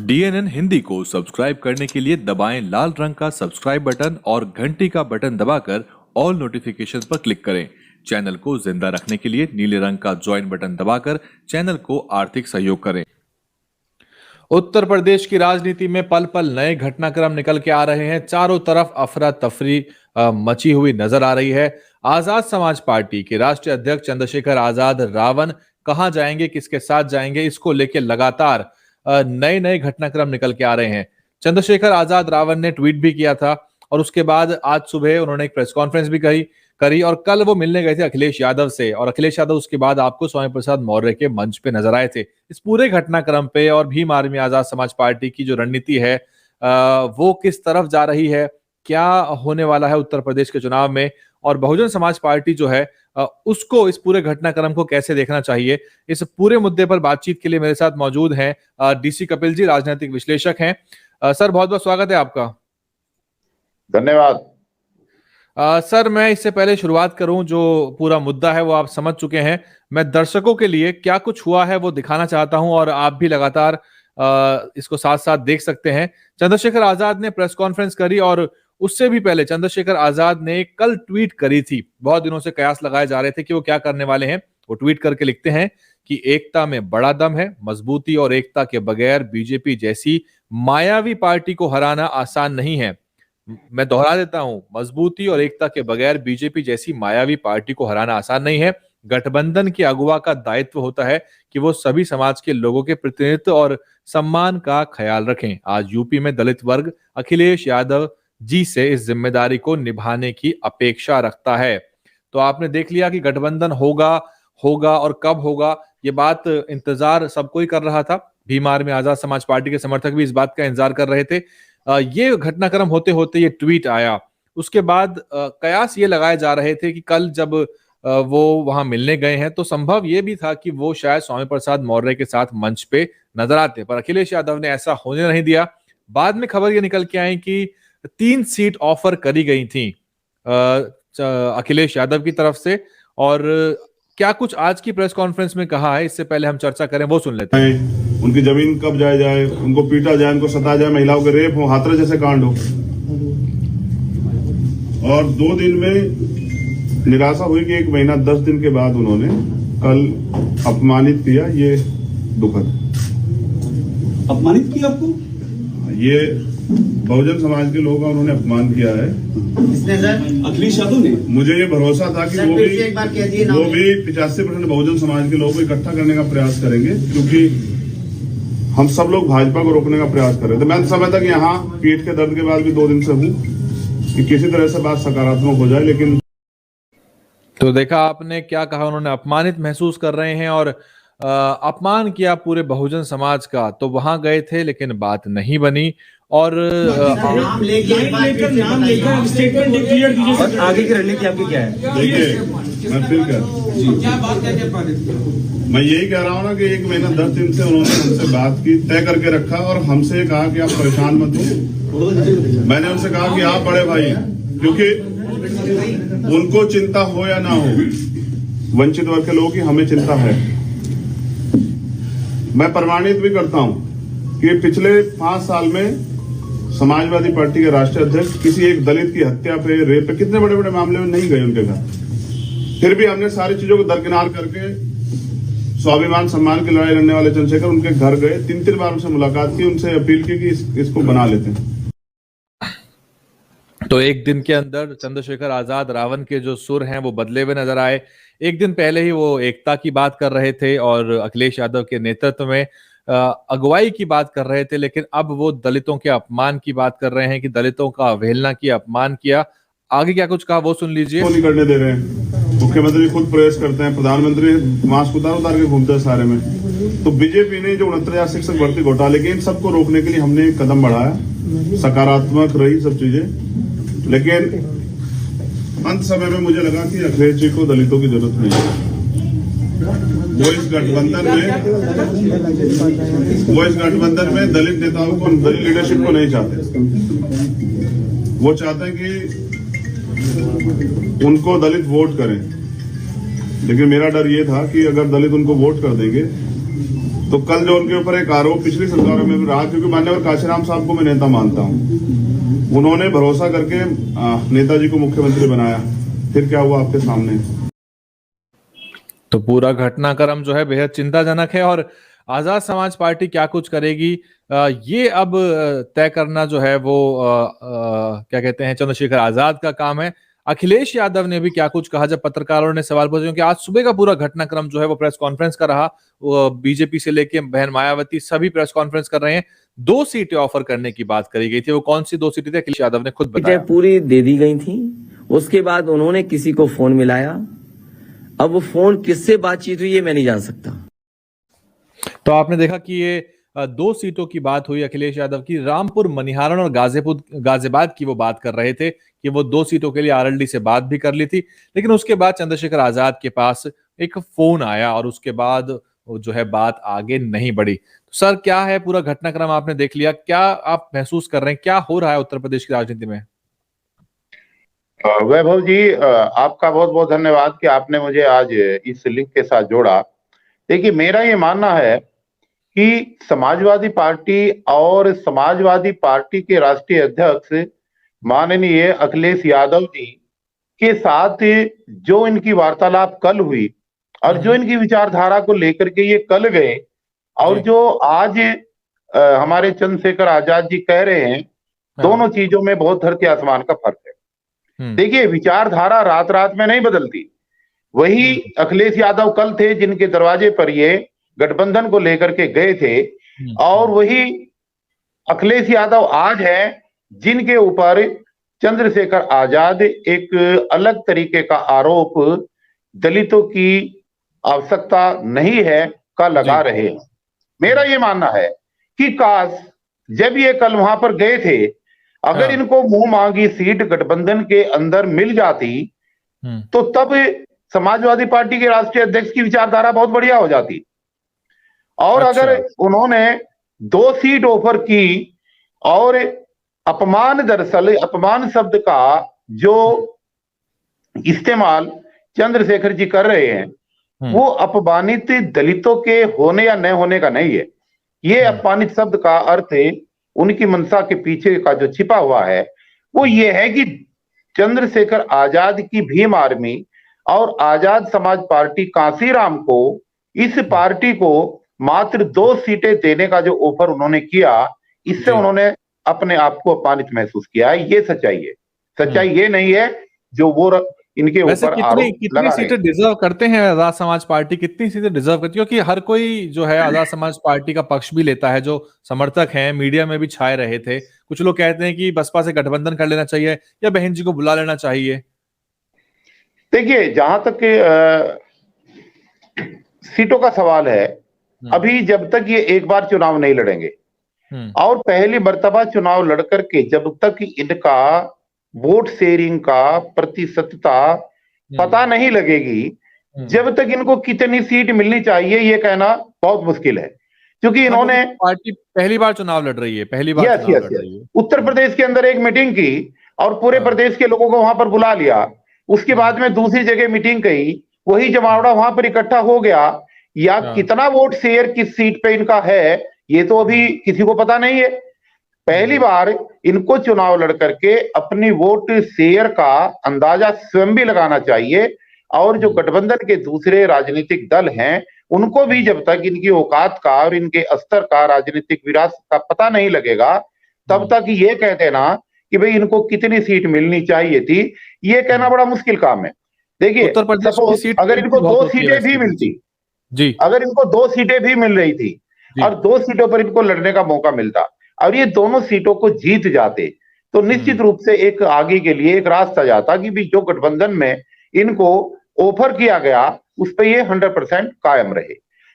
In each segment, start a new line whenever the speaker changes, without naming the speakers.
DNN Hindi को subscribe करने के लिए दबाएं लाल रंग का सब्सक्राइब बटन और घंटी का बटन दबाकर ऑल नोटिफिकेशन पर क्लिक करें। चैनल को जिंदा रखने के लिए नीले रंग का ज्वाइन बटन दबाकर चैनल को आर्थिक सहयोग करें। उत्तर प्रदेश की राजनीति में पल पल नए घटनाक्रम निकल के आ रहे हैं। चारों तरफ अफरा तफरी मची हुई नजर आ रही है। आजाद समाज पार्टी के राष्ट्रीय अध्यक्ष चंद्रशेखर आजाद रावण कहां जाएंगे, किसके साथ जाएंगे, इसको लेकर लगातार नए नए घटनाक्रम निकल के आ रहे हैं। चंद्रशेखर आजाद रावण ने ट्वीट भी किया था और उसके बाद आज सुबह उन्होंने एक प्रेस कॉन्फ्रेंस भी करी और कल वो मिलने गए थे अखिलेश यादव से, और अखिलेश यादव उसके बाद आपको स्वामी प्रसाद मौर्य के मंच पे नजर आए थे। इस पूरे घटनाक्रम पे और भीम आर्मी आजाद समाज पार्टी की जो रणनीति है वो किस तरफ जा रही है, क्या होने वाला है उत्तर प्रदेश के चुनाव में, और बहुजन समाज पार्टी जो है उसको इस पूरे घटनाक्रम को कैसे देखना चाहिए, इस पूरे मुद्दे पर बातचीत के लिए मेरे साथ मौजूद हैं डीसी कपिल जी, राजनीतिक विश्लेषक हैं। सर बहुत बहुत स्वागत है आपका।
धन्यवाद।
सर मैं इससे पहले शुरुआत करूं, जो पूरा मुद्दा है वो आप समझ चुके हैं, मैं दर्शकों के लिए क्या कुछ हुआ है वो दिखाना चाहता हूं और आप भी लगातार इसको साथ साथ देख सकते हैं। चंद्रशेखर आजाद ने प्रेस कॉन्फ्रेंस करी और उससे भी पहले चंद्रशेखर आजाद ने कल ट्वीट करी थी। बहुत दिनों से कयास लगाए जा रहे थे कि वो क्या करने वाले हैं। वो ट्वीट करके लिखते हैं कि एकता में बड़ा दम है, मजबूती और एकता के बगैर बीजेपी जैसी मायावी पार्टी को हराना आसान नहीं है। मैं दोहरा देता हूं, मजबूती और एकता के बगैर बीजेपी जैसी मायावी पार्टी को हराना आसान नहीं है। गठबंधन के अगुवा का दायित्व होता है कि वो सभी समाज के लोगों के प्रतिनिधित्व और सम्मान का ख्याल रखें। आज यूपी में दलित वर्ग अखिलेश यादव जी से इस जिम्मेदारी को निभाने की अपेक्षा रखता है। तो आपने देख लिया कि गठबंधन होगा और कब होगा, ये बात इंतजार सब कोई कर रहा था। भीम आर्मी आजाद समाज पार्टी के समर्थक भी इस बात का इंतजार कर रहे थे। ये घटनाक्रम होते होते ये ट्वीट आया। उसके बाद कयास ये लगाए जा रहे थे कि कल जब वो वहां मिलने गए हैं तो संभव ये भी था कि वो शायद स्वामी प्रसाद मौर्य के साथ मंच पे नजर आते, पर अखिलेश यादव ने ऐसा होने नहीं दिया। बाद में खबर ये निकल के आई कि 3 सीट ऑफर करी गई थी अखिलेश यादव की तरफ से, और क्या कुछ आज की प्रेस कॉन्फ्रेंस में कहा है, इससे पहले हम चर्चा करें, वो सुन लेते हैं।
उनकी जमीन कब जाए, उनको पीटा जाए, उनको सताया जाए, महिलाओं के रेप हो, हाथरस जैसे कांड हो, और 2 दिन में निराशा हुई कि 1 महीना 10 दिन के बाद उन्होंने कल अपमानित किया। ये दुखद।
अपमानित किया आपको?
ये बहुजन समाज के लोगों का उन्होंने अपमान किया है।
किसने सर? अखिलेश यादव ने।
मुझे ये भरोसा था कि वो भी 85% बहुजन समाज के लोगों को इकट्ठा करने का प्रयास करेंगे, क्योंकि हम सब लोग भाजपा को रोकने का प्रयास कर रहे थे। मैं समझता कि यहाँ पीठ के दर्द के बाद भी 2 दिन से हूँ कि किसी तरह से बात सकारात्मक हो जाए, लेकिन
तो देखा आपने क्या कहा, उन्होंने अपमानित महसूस कर रहे हैं और अपमान किया पूरे बहुजन समाज का। तो वहां गए थे लेकिन बात नहीं बनी और
नाम लेकर स्टेटमेंट डिक्लेयर कीजिए। और आगे की रणनीति आपकी क्या है?
देखिए मैं फिर मैं यही कह रहा हूँ ना कि 1 महीना 10 दिन से उन्होंने हमसे बात की, तय करके रखा और हमसे कहा कि आप परेशान मत हो। मैंने उनसे कहा कि आप बड़े भाई, क्योंकि उनको चिंता हो या ना हो, वंचित वर्ग के लोगों की हमें चिंता है। मैं प्रमाणित भी करता हूं कि पिछले 5 साल में समाजवादी पार्टी के राष्ट्रीय अध्यक्ष किसी एक दलित की हत्या पे, रेप पे, कितने बड़े बड़े मामले में नहीं गए उनके घर। फिर भी हमने सारी चीजों को दरकिनार करके स्वाभिमान सम्मान की लड़ाई लड़ने वाले चंद्रशेखर उनके घर गए, 3-3 बार उनसे मुलाकात की, उनसे अपील की कि इसको बना लेते हैं।
तो एक दिन के अंदर चंद्रशेखर आजाद रावण के जो सुर हैं वो बदले हुए नजर आए। एक दिन पहले ही वो एकता की बात कर रहे थे और अखिलेश यादव के नेतृत्व में अगुवाई की बात कर रहे थे, लेकिन अब वो दलितों के अपमान की बात कर रहे हैं कि दलितों का अवहेलना किया, अपमान किया। आगे क्या कुछ कहा वो सुन लीजिए।
नहीं करने दे रहे हैं, मुख्यमंत्री खुद प्रयास करते हैं, प्रधानमंत्री मास्क उतार के घूमते हैं सारे में। तो बीजेपी ने जो 69,000 शिक्षक भर्ती घोटाले के, इन सबको रोकने के लिए हमने एक कदम बढ़ाया, सकारात्मक रही सब चीजें। लेकिन अंत समय में मुझे लगा कि अखिलेश जी को दलितों की जरूरत नहीं है। वो इस गठबंधन में दलित नेताओं को, दलित लीडरशिप को नहीं चाहते। वो चाहते हैं कि उनको दलित वोट करें, लेकिन मेरा डर ये था कि अगर दलित उनको वोट कर देंगे तो कल जो उनके ऊपर एक आरोप पिछली सरकारों में भी रहा, क्योंकि मान्यवर काशीराम साहब को मैं नेता मानता हूं, उन्होंने भरोसा करके नेताजी को मुख्यमंत्री बनाया, फिर क्या हुआ आपके सामने।
तो पूरा घटनाक्रम जो है बेहद चिंताजनक है और आजाद समाज पार्टी क्या कुछ करेगी ये अब तय करना जो है वो क्या कहते हैं चंद्रशेखर आजाद का काम है। अखिलेश यादव ने भी क्या कुछ कहा जब पत्रकारों ने सवाल पूछे, क्योंकि आज सुबह का पूरा घटनाक्रम जो है वो प्रेस कॉन्फ्रेंस का रहा। बीजेपी से लेके बहन मायावती सभी प्रेस कॉन्फ्रेंस कर रहे हैं। 2 सीटें ऑफर करने की बात करी गई थी, वो कौन सी 2 सीटें थी अखिलेश यादव ने खुद बताया।
पूरी दे दी गई थी, उसके बाद उन्होंने किसी को फोन मिलाया, अब वो फोन किससे बातचीत हुई ये मैं नहीं जान सकता।
तो आपने देखा कि ये 2 सीटों की बात हुई अखिलेश यादव की। रामपुर, मनिहारन और गाजियाबाद की वो बात कर रहे थे कि वो 2 सीटों के लिए आरएलडी से बात भी कर ली थी, लेकिन उसके बाद चंद्रशेखर आजाद के पास एक फोन आया और उसके बाद जो है बात आगे नहीं बढ़ी। तो सर क्या है पूरा घटनाक्रम आपने देख लिया, क्या आप महसूस कर रहे हैं, क्या हो रहा है उत्तर प्रदेश की राजनीति में?
वैभव जी, आपका बहुत बहुत धन्यवाद कि आपने मुझे आज इस लिंक के साथ जोड़ा। देखिए, मेरा ये मानना है कि समाजवादी पार्टी और समाजवादी पार्टी के राष्ट्रीय अध्यक्ष माननीय अखिलेश यादव जी के साथ जो इनकी वार्तालाप कल हुई और जो इनकी विचारधारा को लेकर के ये कल गए और जो आज हमारे चंद्रशेखर आजाद जी कह रहे हैं, दोनों चीजों में बहुत धरती आसमान का फर्क है। देखिए, विचारधारा रात रात में नहीं बदलती। वही अखिलेश यादव कल थे जिनके दरवाजे पर ये गठबंधन को लेकर के गए थे, और वही अखिलेश यादव आज है जिनके ऊपर चंद्रशेखर आजाद एक अलग तरीके का आरोप दलितों की आवश्यकता नहीं है का लगा रहे हैं। मेरा ये मानना है कि काश जब ये कल वहां पर गए थे, अगर इनको मुंह मांगी सीट गठबंधन के अंदर मिल जाती तो तब समाजवादी पार्टी के राष्ट्रीय अध्यक्ष की विचारधारा बहुत बढ़िया हो जाती। और अगर उन्होंने 2 सीट ऑफर की और दरअसल अपमान शब्द का जो इस्तेमाल चंद्रशेखर जी कर रहे हैं वो अपमानित दलितों के होने या न होने का नहीं है। ये अपमानित शब्द का अर्थ उनकी मंशा के पीछे का जो छिपा हुआ है वो ये है कि चंद्रशेखर आजाद की भीम आर्मी और आजाद समाज पार्टी कांसीराम को, इस पार्टी को मात्र 2 सीटें देने का जो ऑफर उन्होंने किया, इससे उन्होंने अपने आप को अपमानित महसूस किया है। ये सच्चाई है। सच्चाई ये नहीं है जो वो इनके ऊपर आरोप लगा
कितनी सीटें डिजर्व करते हैं आजाद समाज पार्टी, कितनी सीटें डिजर्व करती है? क्योंकि हर कोई जो है आजाद समाज पार्टी का पक्ष भी लेता है, जो समर्थक हैं मीडिया में भी छाए रहे थे। कुछ लोग कहते हैं कि बसपा से गठबंधन कर लेना चाहिए या बहन जी को बुला लेना चाहिए।
देखिए, जहां तक सीटों का सवाल है, अभी जब तक ये एक बार चुनाव नहीं लड़ेंगे और पहली मर्तबा चुनाव लड़कर के जब तक इनका वोट शेयरिंग का प्रतिशतता पता नहीं लगेगी, जब तक इनको कितनी सीट मिलनी चाहिए ये कहना बहुत मुश्किल है। क्योंकि इन्होंने
पार्टी पहली बार चुनाव लड़ रही है, पहली बार चुनाव लड़ रही है।
उत्तर प्रदेश के अंदर एक मीटिंग की और पूरे प्रदेश के लोगों को वहां पर बुला लिया। उसके बाद में दूसरी जगह मीटिंग की, वही जमावड़ा वहां पर इकट्ठा हो गया। या कितना वोट शेयर किस सीट पे इनका है ये तो अभी किसी को पता नहीं है। पहली बार इनको चुनाव लड़ करके अपनी वोट शेयर का अंदाजा स्वयं भी लगाना चाहिए, और जो गठबंधन के दूसरे राजनीतिक दल हैं उनको भी जब तक इनकी औकात का और इनके स्तर का राजनीतिक विरासत का पता नहीं लगेगा, तब तक ये कह देना कि भाई इनको कितनी सीट मिलनी चाहिए थी, ये कहना बड़ा मुश्किल काम है। देखिए, अगर इनको 2 सीटें भी मिलती
जी,
अगर इनको 2 सीटें भी मिल रही थी और 2 सीटों पर इनको लड़ने का मौका मिलता और ये दोनों सीटों को जीत जाते, तो निश्चित रूप से एक आगे के लिए एक रास्ता जाता कि भी जो गठबंधन में इनको ऑफर किया गया उस पर ये 100% कायम रहे।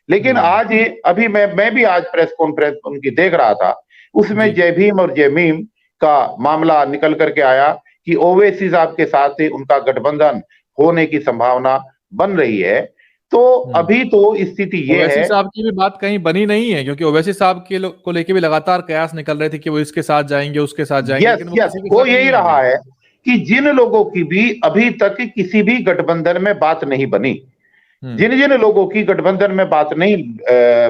लेकिन आज अभी मैं भी आज प्रेस कॉन्फ्रेंस उनकी देख रहा था, उसमें जय भीम और जय मीम का मामला निकल करके आया कि ओवैसी साहब के साथ उनका गठबंधन होने की संभावना बन रही है। तो अभी तो स्थिति ये है,
ओवैसी साहब की भी बात कहीं बनी नहीं है, क्योंकि ओवैसी साहब के को लेके भी लगातार कयास निकल रहे थे कि वो इसके साथ जाएंगे उसके साथ जाएंगे।
वो यही रहा है कि जिन लोगों की भी अभी तक किसी भी गठबंधन में बात नहीं बनी, जिन जिन लोगों की गठबंधन में बात नहीं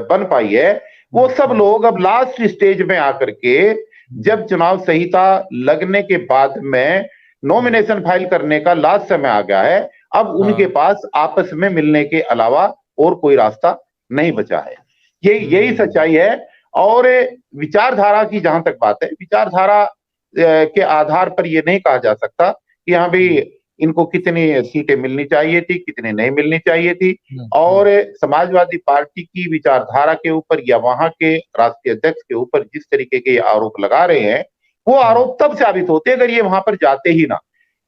बन पाई है, वो सब लोग अब लास्ट स्टेज में आकर के, जब चुनाव संहिता लगने के बाद में नॉमिनेशन फाइल करने का लास्ट समय आ गया है, अब उनके पास आपस में मिलने के अलावा और कोई रास्ता नहीं बचा है। यही सच्चाई है। और विचारधारा की जहां तक बात है, विचारधारा के आधार पर यह नहीं कहा जा सकता कि हाँ भाई इनको कितनी सीटें मिलनी चाहिए थी, कितनी नहीं मिलनी चाहिए थी। और समाजवादी पार्टी की विचारधारा के ऊपर या वहां के राष्ट्रीय अध्यक्ष के ऊपर जिस तरीके के आरोप लगा रहे हैं, वो आरोप तब साबित होते अगर ये वहां पर जाते ही ना।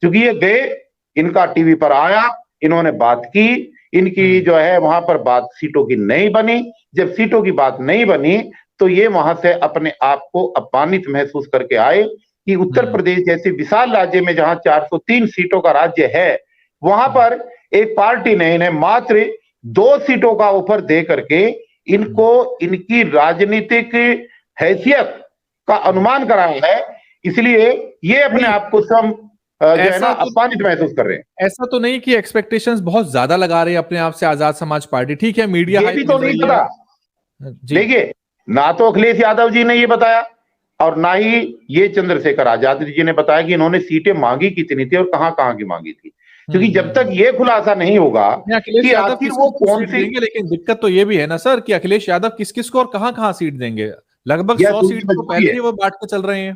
क्योंकि ये गए, इनका टीवी पर आया, इन्होंने बात की, इनकी जो है वहां पर बात सीटों की नहीं बनी। जब सीटों की बात नहीं बनी तो ये वहां से अपने आप को अपमानित महसूस करके आए कि उत्तर प्रदेश जैसे विशाल राज्य में जहां 403 सीटों का राज्य है, वहां पर एक पार्टी ने इन्हें मात्र 2 सीटों का ऑफर दे करके इनको इनकी राजनीतिक हैसियत का अनुमान कराया है। इसलिए ये अपने आप को सब जो है ना अपमानित महसूस कर रहे हैं।
ऐसा तो नहीं कि एक्सपेक्टेशंस बहुत ज्यादा लगा रहे हैं अपने आप से आजाद समाज पार्टी। ठीक है, मीडिया
ये भी तो नहीं पता। देखिए, ना तो अखिलेश यादव जी ने ये बताया और ना ही ये चंद्रशेखर आजाद जी ने बताया कि इन्होंने सीटें मांगी कितनी थी और कहां की मांगी थी। क्योंकि जब तक ये खुलासा नहीं होगा कि आखिर वो कौन सी,
लेकिन दिक्कत तो ये भी है ना सर कि अखिलेश यादव किस किस को और कहां सीट देंगे। लगभग 100 सीट तो पहले ही वो बांट के चल रहे हैं।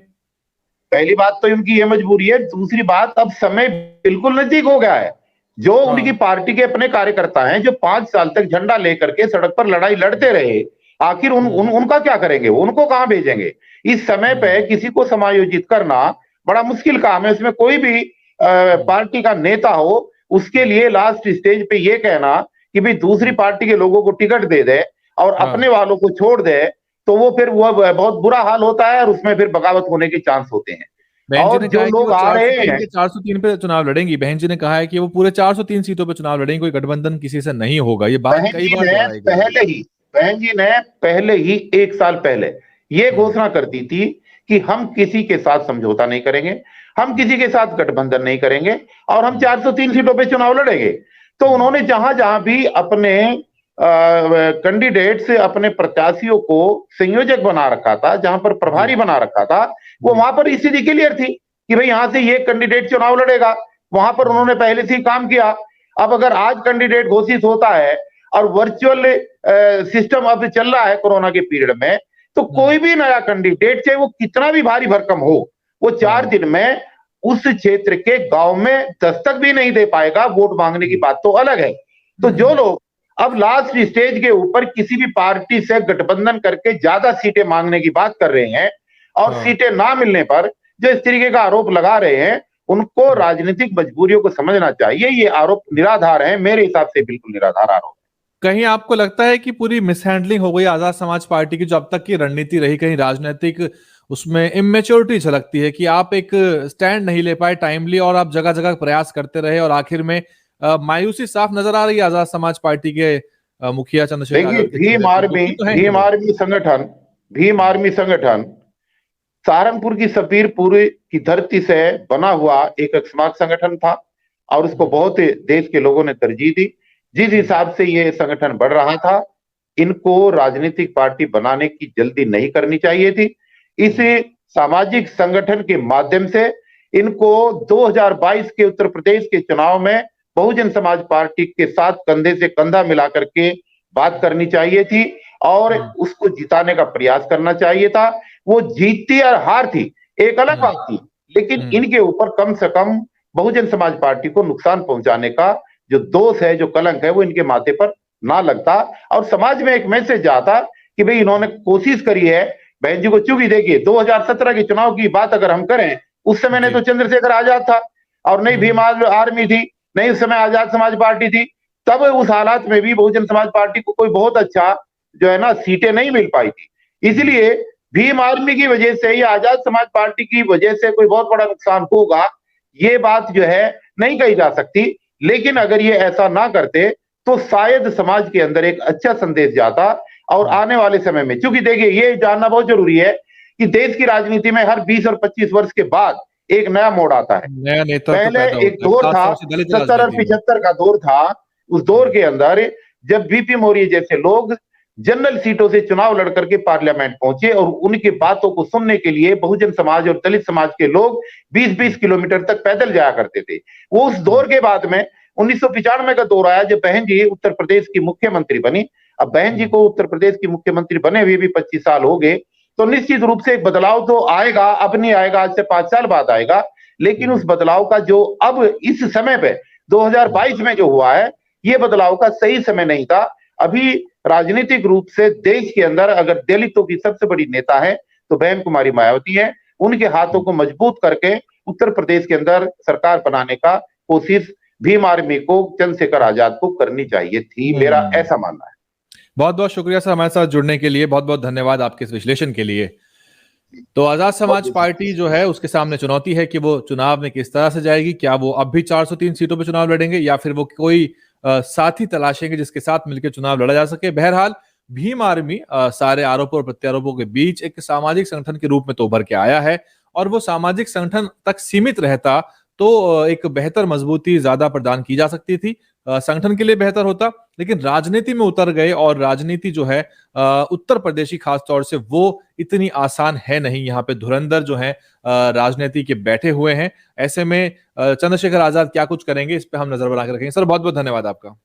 पहली बात तो इनकी ये मजबूरी है। दूसरी बात, अब समय बिल्कुल नजदीक हो गया है। जो उनकी पार्टी के अपने कार्यकर्ता हैं, जो 5 साल तक झंडा लेकर के सड़क पर लड़ाई लड़ते रहे, आखिर उनका क्या करेंगे? उनको कहां भेजेंगे? इस समय पे किसी को समायोजित करना बड़ा मुश्किल काम है। इसमें कोई भी पार्टी का नेता हो, उसके लिए लास्ट स्टेज पे ये कहना कि भाई दूसरी पार्टी के लोगों को टिकट दे दे और अपने वालों को छोड़ दे, तो वो फिर वो बहुत बुरा हाल होता है और उसमें फिर बगावत होने के चांस होते हैं। और जो लोग आ रहे हैं
403 पे चुनाव लड़ेंगी, बहन जी ने कहा है कि वो पूरे 403 सीटों पे चुनाव लड़ेंगे, कोई गठबंधन किसी से नहीं होगा। ये बात कई बार
बहन जी ने पहले ही 1 साल पहले ये घोषणा कर दी थी कि हम किसी के साथ समझौता नहीं करेंगे, हम किसी के साथ गठबंधन नहीं करेंगे और हम 403 सीटों पे चुनाव लड़ेंगे। तो उन्होंने जहां जहां भी अपने कैंडिडेट्स, अपने प्रत्याशियों को संयोजक बना रखा था, जहां पर प्रभारी बना रखा था, वो वहां पर स्थिति क्लियर थी कि भाई यहां से ये कैंडिडेट चुनाव लड़ेगा। वहां पर उन्होंने पहले से ही काम किया। अब अगर आज कैंडिडेट घोषित होता है और वर्चुअल सिस्टम अब चल रहा है कोरोना के पीरियड में, तो कोई भी नया कैंडिडेट, चाहे वो कितना भी भारी भरकम हो, वो 4 दिन में उस क्षेत्र के गांव में दस्तक भी नहीं दे पाएगा। वोट मांगने की बात तो अलग है। तो जो लोग अब लास्ट स्टेज के ऊपर किसी भी पार्टी से गठबंधन करके ज्यादा सीटें मांगने की बात कर रहे हैं और सीटें ना मिलने पर जो इस तरीके का आरोप लगा रहे हैं, उनको राजनीतिक मजबूरियों को समझना चाहिए। ये आरोप निराधार है, मेरे हिसाब से बिल्कुल निराधार आरोप।
कहीं आपको लगता है कि पूरी मिसहैंडलिंग हो गई आजाद समाज पार्टी की, जो अब तक की रणनीति रही, कहीं राजनीतिक उसमें इमेच्योरिटी झलकती है कि आप एक स्टैंड नहीं ले पाए टाइमली और आप जगह जगह प्रयास करते रहे और आखिर में मायूसी साफ नजर आ रही है आजाद समाज पार्टी के मुखिया चंद्रशेखर।
भीम आर्मी संगठन सहारनपुर की सफीरपुर की धरती से बना हुआ एक अकस्मात संगठन था और उसको बहुत देश के लोगों ने तरजीह दी। जिस हिसाब से ये संगठन बढ़ रहा था, इनको राजनीतिक पार्टी बनाने की जल्दी नहीं करनी चाहिए थी। इस सामाजिक संगठन के माध्यम से इनको 2022 के उत्तर प्रदेश के चुनाव में बहुजन समाज पार्टी के साथ कंधे से कंधा मिलाकर के बात करनी चाहिए थी और उसको जिताने का प्रयास करना चाहिए था। वो जीतती और हार थी एक अलग बात थी, लेकिन इनके ऊपर कम से कम बहुजन समाज पार्टी को नुकसान पहुंचाने का जो दोष है, जो कलंक है, वो इनके माथे पर ना लगता और समाज में एक मैसेज जाता कि भाई इन्होंने कोशिश करी है बहन जी को। चूंकि देखिए 2017 के चुनाव की बात अगर हम करें, उस समय ने तो चंद्रशेखर आजाद था और नहीं भीम आर्मी थी, नहीं उस समय आजाद समाज पार्टी थी। तब उस हालात में भी बहुजन समाज पार्टी को कोई बहुत अच्छा जो है ना सीटें नहीं मिल पाई थी। इसलिए भीम आर्मी की वजह से या आजाद समाज पार्टी की वजह से कोई बहुत बड़ा नुकसान होगा, ये बात जो है नहीं कही जा सकती। लेकिन अगर ये ऐसा ना करते तो शायद समाज के अंदर एक अच्छा संदेश जाता और आने वाले समय में, क्योंकि देखिए ये जानना बहुत जरूरी है कि देश की राजनीति में हर 20 और 25 वर्ष के बाद एक नया मोड़ आता है। पहले एक दौर था 70 और 75 का दौर था उस दौर के अंदर जब बीपी मौर्य जैसे लोग जनरल सीटों से चुनाव लड़ करके पार्लियामेंट पहुंचे और उनकी बातों को सुनने के लिए बहुजन समाज और दलित समाज के लोग 20-20 किलोमीटर तक पैदल जाया करते थे। वो उस दौर के बाद में 1995 का दौर आया जब बहन जी उत्तर प्रदेश की मुख्यमंत्री बनी। अब बहन जी को उत्तर प्रदेश की मुख्यमंत्री बने हुए भी 25 साल हो गए, तो निश्चित रूप से एक बदलाव तो आएगा, अब नहीं आएगा, आज से 5 साल बाद आएगा। लेकिन उस बदलाव का जो अब इस समय पे 2022 में जो हुआ है, ये बदलाव का सही समय नहीं था। अभी राजनीतिक रूप से देश के अंदर अगर दलितों की सबसे बड़ी नेता है तो बहन कुमारी मायावती है। उनके हाथों को मजबूत करके उत्तर प्रदेश के अंदर सरकार बनाने का कोशिश भीम आर्मी को, चंद्रशेखर आजाद को करनी चाहिए थी, मेरा ऐसा मानना है।
बहुत बहुत शुक्रिया सर हमारे साथ जुड़ने के लिए, बहुत बहुत धन्यवाद आपके इस विश्लेषण के लिए। तो आजाद समाज पार्टी जो है उसके सामने चुनौती है कि वो चुनाव में किस तरह से जाएगी। क्या वो अब भी 403 सीटों पर चुनाव लड़ेंगे या फिर वो कोई साथी तलाशेंगे जिसके साथ मिलकर चुनाव लड़ा जा सके। बहरहाल भीम आर्मी सारे आरोपों और प्रत्यारोपों के बीच एक सामाजिक संगठन के रूप में तो उभर के आया है, और वो सामाजिक संगठन तक सीमित रहता तो एक बेहतर मजबूती ज्यादा प्रदान की जा सकती थी, संगठन के लिए बेहतर होता। लेकिन राजनीति में उतर गए, और राजनीति जो है उत्तर प्रदेशी खास तौर से वो इतनी आसान है नहीं। यहाँ पे धुरंधर जो है राजनीति के बैठे हुए हैं। ऐसे में चंद्रशेखर आजाद क्या कुछ करेंगे इस पे हम नजर बना के रखेंगे। सर बहुत बहुत धन्यवाद आपका।